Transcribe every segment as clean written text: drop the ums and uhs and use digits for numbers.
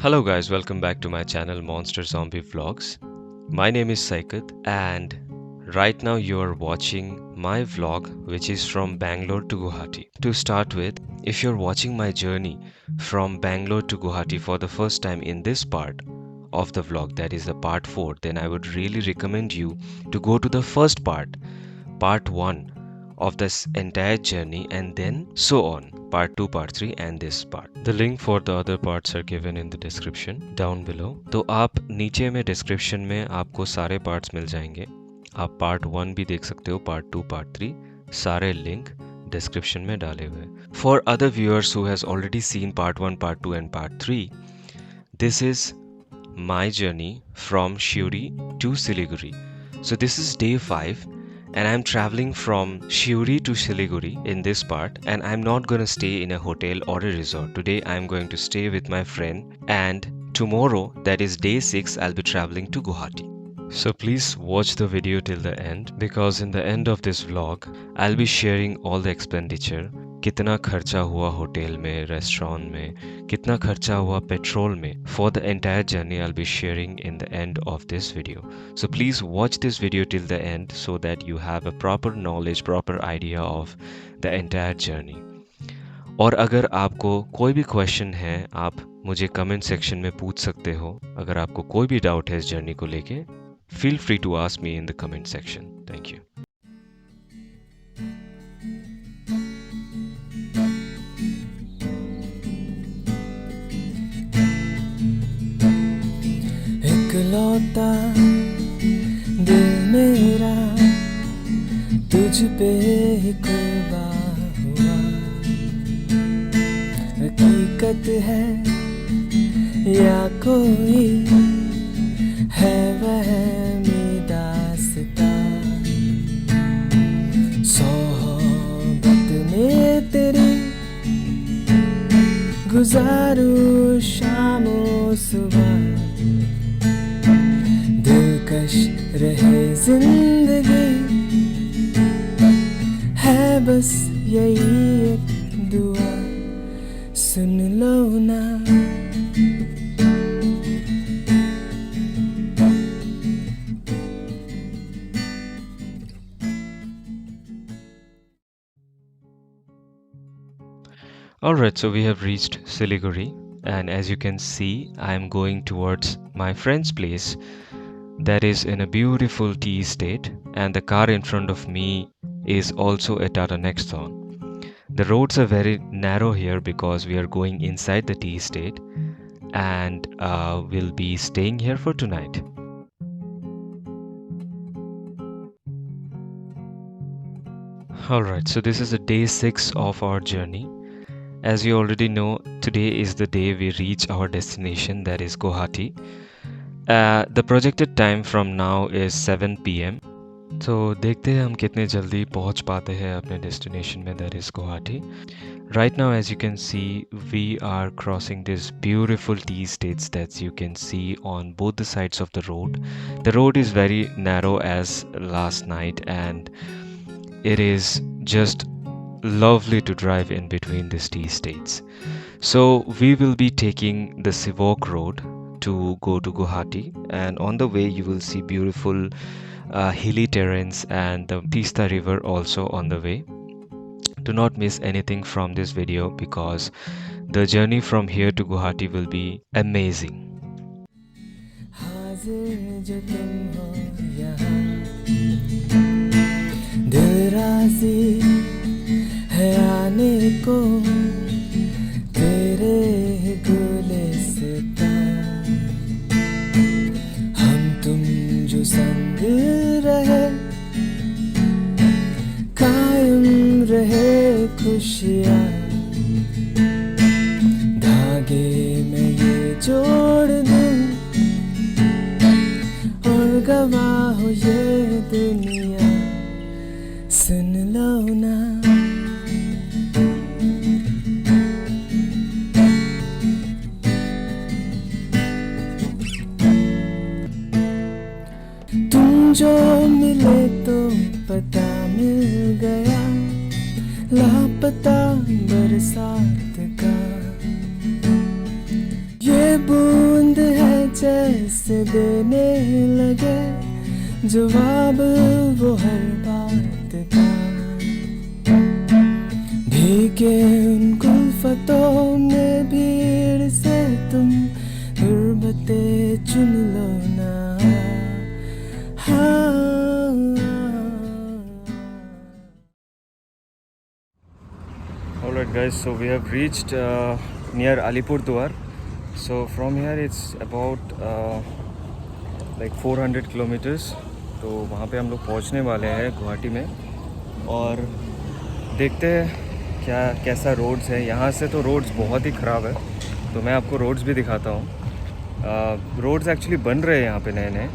Hello guys, welcome back to my channel Monster Zombie Vlogs. My name is Saikat and right now you are watching my vlog which is from Bangalore to Guwahati. To start with, if you're watching my journey from Bangalore to Guwahati for the first time in this part of the vlog, that is the part 4, then I would really recommend you to go to the first part 1 of this entire journey and then so on, part 2, part 3 and this part. The link for the other parts are given in the description down below. तो आप नीचे में description में आपको सारे parts मिल जाएंगे. आप part 1 भी देख सकते हो, part 2, part 3 सारे link description में डाले हुए. For other viewers who has already seen part 1, part 2 and part 3, this is my journey from Shiuri to Siliguri. So this is day 5 and I'm traveling from Shiuri to Siliguri in this part, and I'm not gonna stay in a hotel or a resort. Today I'm going to stay with my friend, and tomorrow, that is day 6, I'll be traveling to Guwahati. So please watch the video till the end, because in the end of this vlog I'll be sharing all the expenditure. कितना खर्चा हुआ hotel में, restaurant में, कितना खर्चा हुआ petrol में. For the entire journey I'll be sharing in the end of this video. So please watch this video till the end so that you have a proper knowledge, proper idea of the entire journey. और अगर आपको कोई भी question है, आप मुझे comment section में पूछ सकते हो. अगर आपको कोई भी डाउट है इस जर्नी को लेके, feel free to ask me in the comment section. Thank you. इकलौता दिल मेरा तुझ पे कुर्बान हुआ. हकीकत है या कोई है वहमी दास्तां. सोहबत में तेरी गुजारूं शामो सुबह. दिलकश रहे जिंदगी है बस यही एक दुआ. सुन लो ना. Alright, so we have reached Siliguri, and as you can see, I am going towards my friend's place that is in a beautiful tea estate, and the car in front of me is also a Tata Nexon. The roads are very narrow here because we are going inside the tea estate, and we'll be staying here for tonight. Alright, so this is the day 6 of our journey. As you already know, today is the day we reach our destination, that is Guwahati. The projected time from now is 7 PM. तो देखते हैं हम कितने जल्दी पहुंच पाते हैं अपने destination में, that is Guwahati. Right now, as you can see, we are crossing this beautiful tea estates that you can see on both the sides of the road. The road is very narrow as last night, and it is just lovely to drive in between these tea estates. So we will be taking the Sivok road to go to Guwahati, and on the way you will see beautiful hilly terrains and the Tista river also on the way. Do not miss anything from this video because the journey from here to Guwahati will be amazing. हाजिर जो तुम हो यहाँ, दिल राज़ी है आने को तेरे गुलिस्तां. हम तुम जो संग रहे जो मिले तो पता मिल गया, लापता बरसात का। ये बूंद है जैसे देने लगे जवाब वो हर बात का। भीगे उन कुल्फतों में भीड़ से तुम गुर्बतें चुन लो ना। Alright guys, so we have reached near Alipurdwar. So from here it's about like 400 kilometers. तो वहाँ पे हम लोग पहुँचने वाले हैं गुवाहाटी में, और देखते हैं कैसा रोड्स है। यहाँ से तो रोड्स बहुत ही ख़राब है, तो मैं आपको रोड्स भी दिखाता हूँ। रोड्स एक्चुअली बन रहे हैं यहाँ पे नए नए,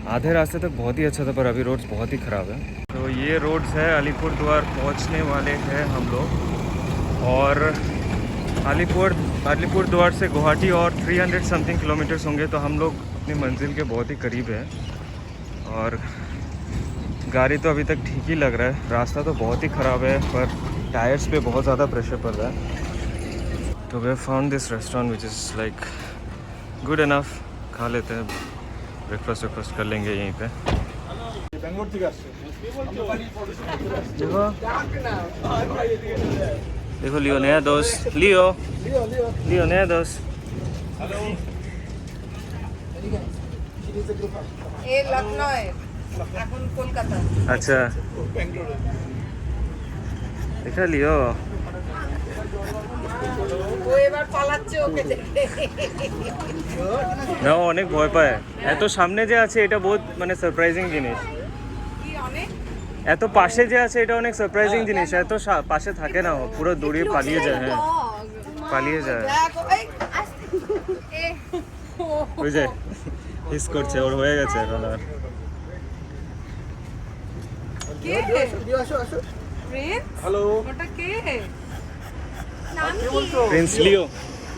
आधे रास्ते तक बहुत ही अच्छा था, पर अभी रोड्स बहुत ही ख़राब है। तो ये रोड्स है, अलीपुरद्वार पहुँचने वाले हैं हम लोग। और अलीपुरद्वार से गुवाहाटी और 300 समथिंग किलोमीटर्स होंगे, तो हम लोग अपनी मंजिल के बहुत ही करीब है। और गाड़ी तो अभी तक ठीक ही लग रहा है, रास्ता तो बहुत ही ख़राब है, पर टायर्स पे बहुत ज़्यादा प्रेशर पड़ रहा है। तो we found this restaurant which is like good enough. खा लेते हैं, ब्रेकफास्ट कर लेंगे यहीं पे। देखो लियो नया दोस्त, लियो नया दोस्त। ए लखनऊ এখন কলকাতা। अच्छा देखा लियो, ও এবার পালাচ্ছে ওকে দেখে। না অনেক ভয় পায়। এত সামনে যে আছে এটা বহুত মানে সারপ্রাইজিং জিনিস। কি অনেক এত পাশে যে আছে এটা অনেক সারপ্রাইজিং জিনিস। এত পাশে থাকে না, পুরো দৌড়িয়ে পালিয়ে যায়। হ্যাঁ পালিয়ে যায়। ওই যে হিস করছে, ওর হয়ে গেছে এখন। আর কে প্রিন্স? হ্যালো, ওটা কে? নাম কি? প্রিন্স লিও।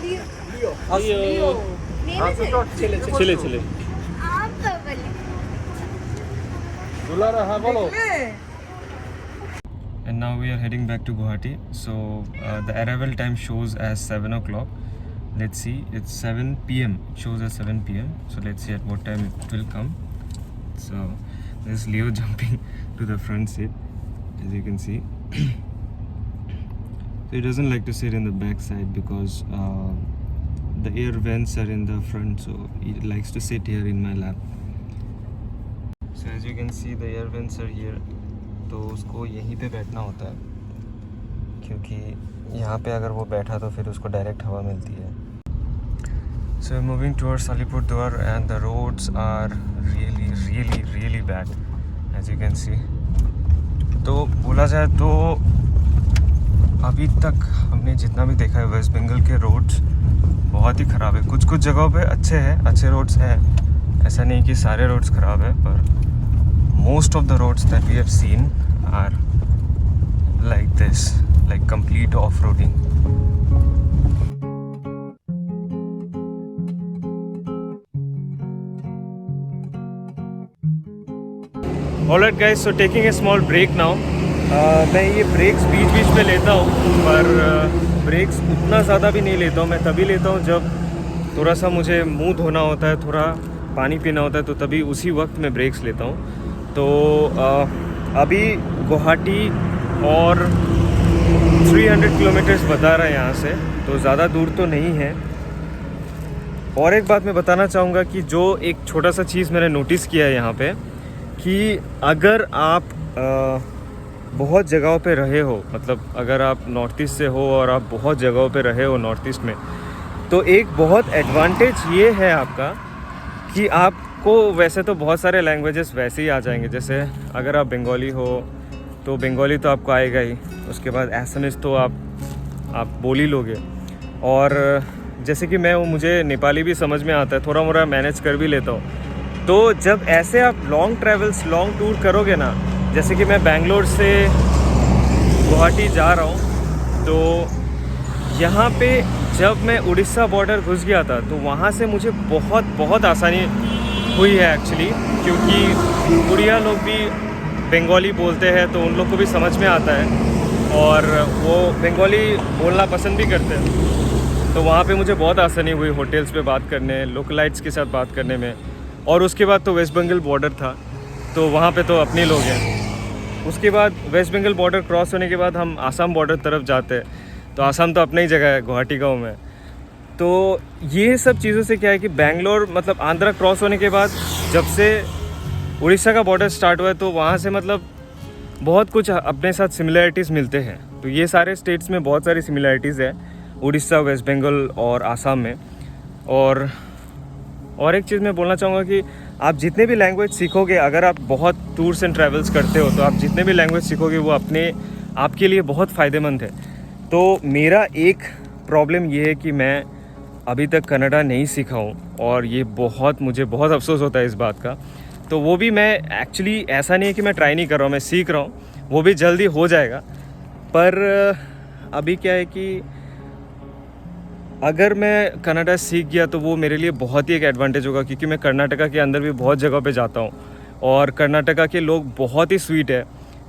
লিও ছেলে ছেলে। And now we are heading back to Guwahati. So the arrival time shows as 7 o'clock. Let's see, it's 7 p.m. It shows as 7 p.m. So let's see at what time it will come. So there's Leo jumping to the front seat, as you can see. So he doesn't like to sit in the back side because the air vents are in the front, so he likes to sit here in my lap. So as you can see the air vents are here. तो उसको यहीं पे बैठना होता है, क्योंकि यहाँ पे अगर वो बैठा तो फिर उसको डायरेक्ट हवा मिलती है। So we're moving towards Alipurdwar and the roads are really bad, as you can see. तो बोला जाए तो अभी तक हमने जितना भी देखा है वेस्ट बंगाल के रोड्स बहुत ही ख़राब है। कुछ जगहों पे अच्छे रोड्स हैं, ऐसा नहीं कि सारे रोड्स ख़राब है, पर most of the roads that we have seen are like this, like complete off-roading. Alright guys, so taking a small break now. मैं ये ब्रेक्स बीच में लेता हूँ, पर ब्रेक्स उतना ज़्यादा भी नहीं लेता हूँ। मैं तभी लेता हूँ जब थोड़ा सा मुझे मुंह धोना होता है, थोड़ा पानी पीना होता है, तो तभी उसी वक्त मैं ब्रेक्स लेता हूँ। तो अभी गुवाहाटी और 300 किलोमीटर्स बता रहा है यहाँ से, तो ज़्यादा दूर तो नहीं है। और एक बात मैं बताना चाहूँगा कि जो एक छोटा सा चीज़ मैंने नोटिस किया है यहाँ पे, कि अगर आप बहुत जगहों पे रहे हो, मतलब अगर आप नॉर्थ ईस्ट से हो और आप बहुत जगहों पे रहे हो नॉर्थ ईस्ट में, तो एक बहुत एडवांटेज ये है आपका कि आपको वैसे तो बहुत सारे लैंग्वेजेस वैसे ही आ जाएंगे। जैसे अगर आप बंगाली हो तो बंगाली तो आपको आएगा ही, उसके बाद एसएमएस तो आप बोल ही लोगे। और जैसे कि मैं हूँ, मुझे नेपाली भी समझ में आता है, थोड़ा मोड़ा मैनेज कर भी लेता हूँ। तो जब ऐसे आप लॉन्ग टूर करोगे ना, जैसे कि मैं बैंगलोर से गुवाहाटी जा रहा हूँ, तो यहाँ पे जब मैं उड़ीसा बॉर्डर घुस गया था, तो वहाँ से मुझे बहुत आसानी हुई है एक्चुअली, क्योंकि उड़िया लोग भी बंगाली बोलते हैं तो उन लोग को भी समझ में आता है और वो बंगाली बोलना पसंद भी करते हैं। तो वहाँ पे मुझे बहुत आसानी हुई होटल्स पे बात करने, लोकलाइट्स के साथ बात करने में। और उसके बाद तो वेस्ट बंगाल बॉर्डर था, तो वहाँ पे तो अपने लोग हैं। उसके बाद वेस्ट बंगाल बॉर्डर क्रॉस होने के बाद हम आसाम बॉर्डर तरफ जाते हैं, तो आसाम तो अपनी ही जगह है, गुवाहाटी गाँव में। तो ये सब चीज़ों से क्या है कि बैंगलोर मतलब आंध्रा क्रॉस होने के बाद जब से उड़ीसा का बॉर्डर स्टार्ट हुआ है, तो वहाँ से मतलब बहुत कुछ अपने साथ सिमिलैरिटीज़ मिलते हैं। तो ये सारे स्टेट्स में बहुत सारी सिमिलैरिटीज़ है, उड़ीसा, वेस्ट बंगाल और आसाम में। और एक चीज़ मैं बोलना चाहूँगा कि आप जितने भी लैंग्वेज सीखोगे, अगर आप बहुत टूर्स एंड ट्रैवल्स करते हो, तो आप जितने भी लैंग्वेज सीखोगे वो आपके लिए बहुत फ़ायदेमंद है। तो मेरा एक प्रॉब्लम ये है कि मैं अभी तक कन्नड़ा नहीं सीखा हूँ, और ये मुझे बहुत अफसोस होता है इस बात का। तो वो भी मैं एक्चुअली, ऐसा नहीं है कि मैं ट्राई नहीं कर रहा हूँ, मैं सीख रहा हूँ, वो भी जल्दी हो जाएगा। पर अभी क्या है कि अगर मैं कन्नड़ा सीख गया तो वो मेरे लिए बहुत ही एक एडवांटेज होगा, क्योंकि मैं कर्नाटका के अंदर भी बहुत जगह पे जाता हूँ और कर्नाटका के लोग बहुत ही स्वीट है।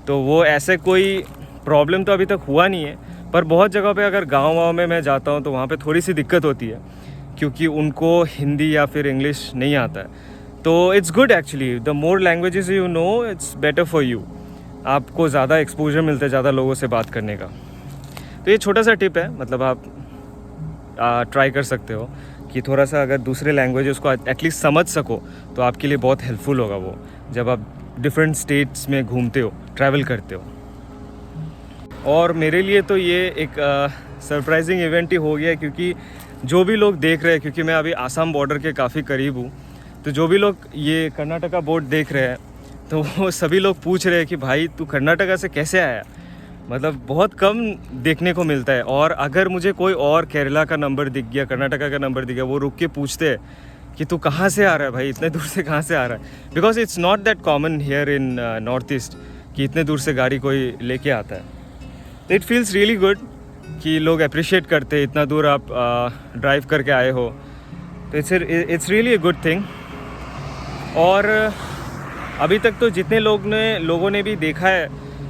तो वो ऐसे कोई प्रॉब्लम तो अभी तक हुआ नहीं है, पर बहुत जगह पे अगर गाँव में मैं जाता हूँ तो वहाँ पे थोड़ी सी दिक्कत होती है, क्योंकि उनको हिंदी या फिर इंग्लिश नहीं आता है। तो it's good actually, the more languages you know, it's better for you. आपको ज़्यादा एक्सपोजर मिलता है ज़्यादा लोगों से बात करने का। तो ये छोटा सा टिप है, मतलब आप ट्राई कर सकते हो कि थोड़ा सा अगर दूसरे लैंग्वेजेस को एटलीस्ट समझ सको, तो आपके लिए बहुत हेल्पफुल होगा वो, जब आप डिफरेंट स्टेट्स में घूमते हो, ट्रैवल करते हो। और मेरे लिए तो ये एक सरप्राइजिंग इवेंट ही हो गया, क्योंकि जो भी लोग देख रहे हैं, क्योंकि मैं अभी आसाम बॉर्डर के काफ़ी करीब हूँ, तो जो भी लोग ये कर्नाटका बोर्ड देख रहे हैं, तो वो सभी लोग पूछ रहे हैं कि भाई तू कर्नाटका से कैसे आया। मतलब बहुत कम देखने को मिलता है। और अगर मुझे कोई और केरला का नंबर दिख गया, कर्नाटका का नंबर दिख गया, वो रुक के पूछते हैं कि तू कहाँ से आ रहा है भाई, इतने दूर से कहाँ से आ रहा है। Because it's not that common here in north east कि इतने दूर से गाड़ी कोई लेके आता है। तो इट फील्स रियली गुड कि लोग अप्रिशिएट करते हैं, इतना दूर आप ड्राइव करके आए हो, तो it's really a good thing. और अभी तक तो जितने लोगों ने भी देखा है,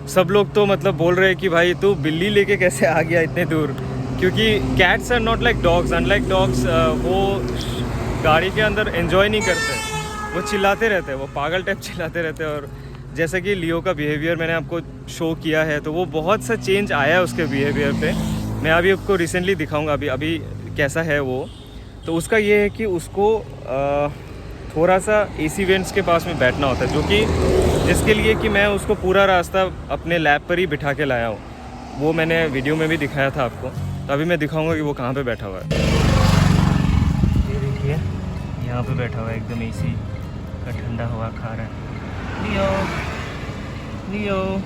सब लोग तो मतलब बोल रहे हैं कि भाई तू बिल्ली लेके कैसे आ गया इतने दूर, क्योंकि cats are not like dogs. Unlike dogs, वो गाड़ी के अंदर एंजॉय नहीं करते, वो चिल्लाते रहते हैं, वो पागल टाइप चिल्लाते रहते हैं। और जैसा कि लियो का बिहेवियर मैंने आपको शो किया है, तो वो बहुत सा चेंज आया है उसके बिहेवियर पे। मैं अभी आपको रिसेंटली दिखाऊंगा अभी कैसा है वो। तो उसका ये है कि उसको थोड़ा सा एसी वेंट्स के पास में बैठना होता है, जिसके लिए कि मैं उसको पूरा रास्ता अपने लैब पर ही बिठा के लाया हूँ। वो मैंने वीडियो में भी दिखाया था आपको, तो अभी मैं दिखाऊंगा कि वो कहाँ पे बैठा हुआ है। ये देखिए, यहाँ पे बैठा हुआ है, एकदम एसी का ठंडा हवा खा रहा है। लियो, लियो।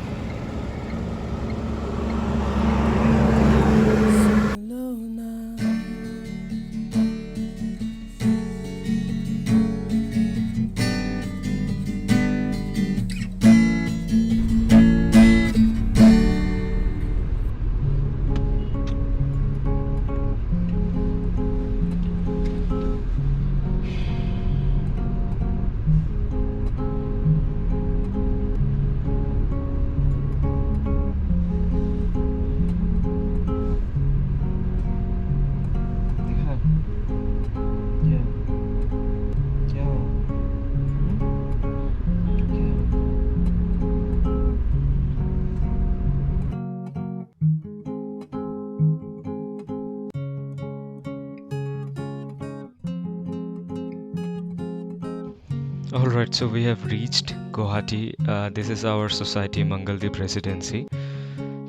Alright, so we have reached Guwahati. This is our society, Mangaldeep Residency.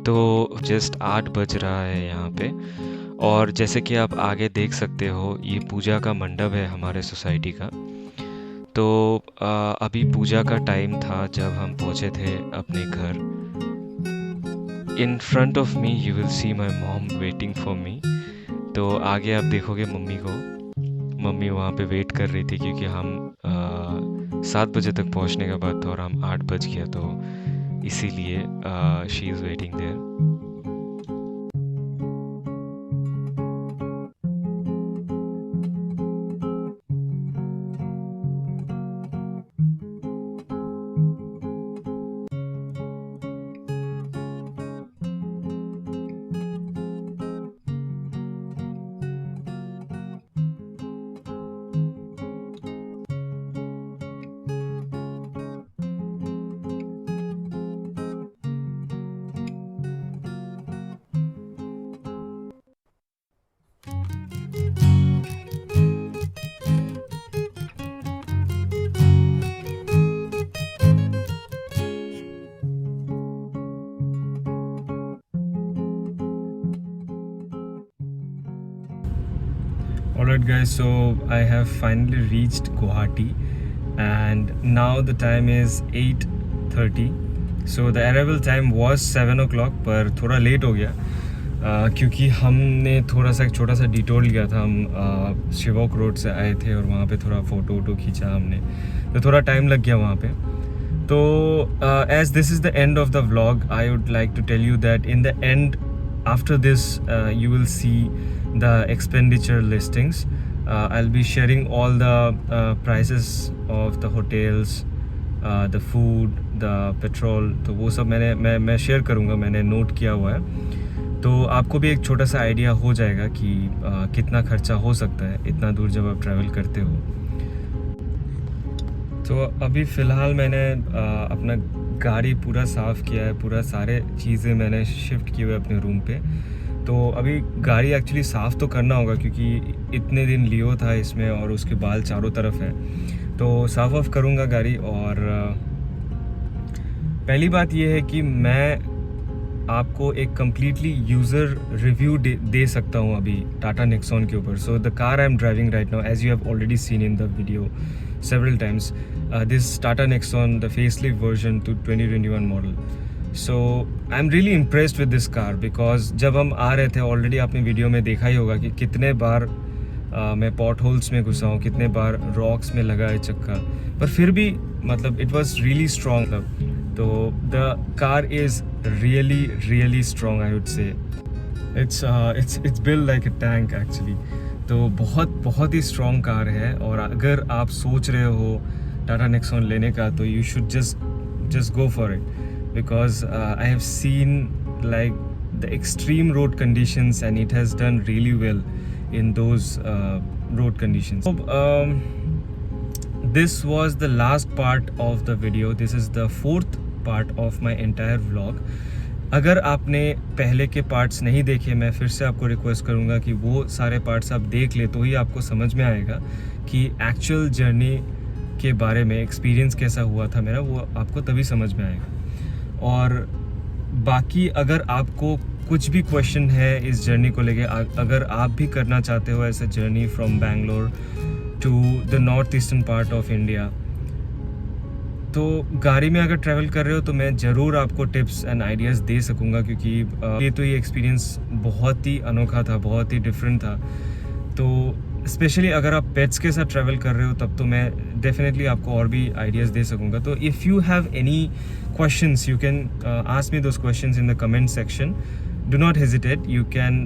तो जस्ट 8 बज रहा है यहाँ पे, और जैसे कि आप आगे देख सकते हो, ये पूजा का मंडप है हमारे सोसाइटी का। तो अभी पूजा का टाइम था जब हम पहुँचे थे अपने घर। In front of me you will see my mom waiting for me. तो आगे आप देखोगे मम्मी को, मम्मी वहाँ पे वेट कर रही थी, क्योंकि हम 7 बजे तक पहुँचने का बाद था और हम 8 बज गया, तो इसीलिए she is waiting there. Alright guys, so I have finally reached Guwahati and now the time is 8:30. So the arrival time was 7 o'clock पर थोड़ा लेट हो गया क्योंकि हमने थोड़ा सा एक छोटा सा डिटोर लिया था. हम शिवोक रोड से आए थे और वहाँ पे थोड़ा फ़ोटो खींचा हमने, तो थोड़ा टाइम लग गया वहाँ पे. तो as this is the end of the vlog, I would like to tell you that in the end, after this you will see the expenditure listings. I'll be sharing all the prices of the hotels, the food, the petrol. तो वो सब मैं share करूँगा, मैंने note किया हुआ है. तो आपको भी एक छोटा सा आइडिया हो जाएगा कि कितना खर्चा हो सकता है इतना दूर जब आप ट्रैवल करते हो. तो अभी फ़िलहाल मैंने अपना गाड़ी पूरा साफ़ किया है, पूरा सारे चीज़ें मैंने शिफ्ट किए हुए अपने रूम पे. तो अभी गाड़ी एक्चुअली साफ़ तो करना होगा क्योंकि इतने दिन लियो था इसमें और उसके बाल चारों तरफ है. तो साफ़ ऑफ करूँगा गाड़ी. और पहली बात ये है कि मैं आपको एक कम्प्लीटली यूज़र रिव्यू दे सकता हूँ अभी टाटा नेक्सॉन के ऊपर. So the car I am driving right now, as you have already seen in the video several times, this Tata Nexon, the facelift version to 2021 model. So I'm really impressed with this car because जब हम आ रहे थे, already आपने video में देखा ही होगा कि कितने बार मैं पॉट होल्स में घुसा हूँ, कितने बार रॉक्स में लगा है चक्का, पर फिर भी मतलब इट वॉज रियली स्ट्रॉन्ग. तो the car is really strong, I would say. It's build like a tank actually. तो बहुत ही स्ट्रॉन्ग कार है. और अगर आप सोच रहे हो टाटा नेक्सॉन लेने का तो you should just go for it because I have seen like the extreme road conditions and it has done really well in those road conditions. This was the last part of the video. This is the fourth part of my entire vlog. अगर आपने पहले के parts नहीं देखे, मैं फिर से आपको रिक्वेस्ट करूँगा कि वो सारे पार्ट्स आप देख ले, तो ही आपको समझ में आएगा कि एक्चुअल जर्नी के बारे में एक्सपीरियंस कैसा हुआ था मेरा, वो आपको तभी समझ में आएगा. और बाकी अगर आपको कुछ भी क्वेश्चन है इस जर्नी को लेके, अगर आप भी करना चाहते हो ऐसा journey from Bangalore to the north eastern part of India, तो गाड़ी में अगर ट्रैवल कर रहे हो तो मैं ज़रूर आपको टिप्स एंड आइडियाज़ दे सकूँगा क्योंकि ये एक्सपीरियंस बहुत ही अनोखा था, बहुत ही डिफरेंट था. तो स्पेशली अगर आप पेट्स के साथ ट्रैवल कर रहे हो तब तो मैं डेफिनेटली आपको और भी आइडियाज़ दे सकूँगा. तो if you have any questions, you can ask me those questions in the comment section. Do not hesitate. You can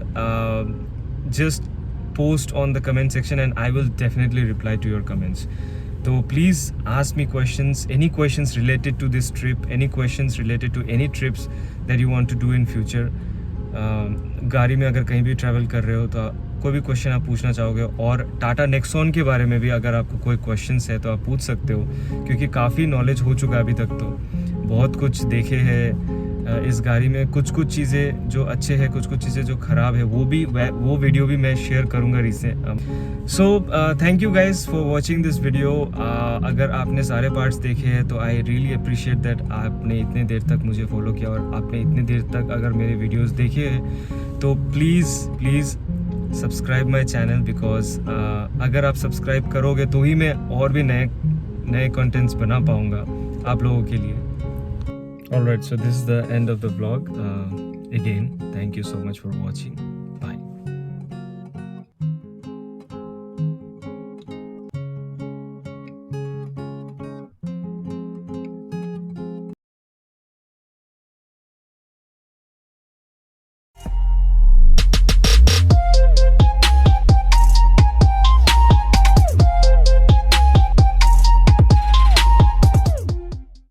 just post on the comment section and I will definitely reply to your comments. So please ask me questions, any questions related to this trip, any questions related to any trips that you want to do in future. गाड़ी में अगर कहीं भी travel कर रहे हो तो कोई भी क्वेश्चन आप पूछना चाहोगे, और टाटा नेक्सॉन के बारे में भी अगर आपको कोई क्वेश्चंस है तो आप पूछ सकते हो क्योंकि काफ़ी नॉलेज हो चुका है अभी तक. तो बहुत कुछ देखे हैं इस गाड़ी में, कुछ चीज़ें जो अच्छे हैं, कुछ चीज़ें जो ख़राब है, वो वीडियो भी मैं शेयर करूँगा recent. So thank you guys for watching this video. अगर आपने सारे पार्ट्स देखे हैं तो आई रियली अप्रिशिएट दैट आपने इतने देर तक मुझे फॉलो किया और आपने इतने देर तक अगर मेरे वीडियोज़ देखे हैं तो please subscribe my channel because अगर आप सब्सक्राइब करोगे तो ही मैं और भी नए कंटेंट्स बना पाऊँगा आप लोगों के लिए. Alright, so this is the end of the vlog. Again, thank you so much for watching.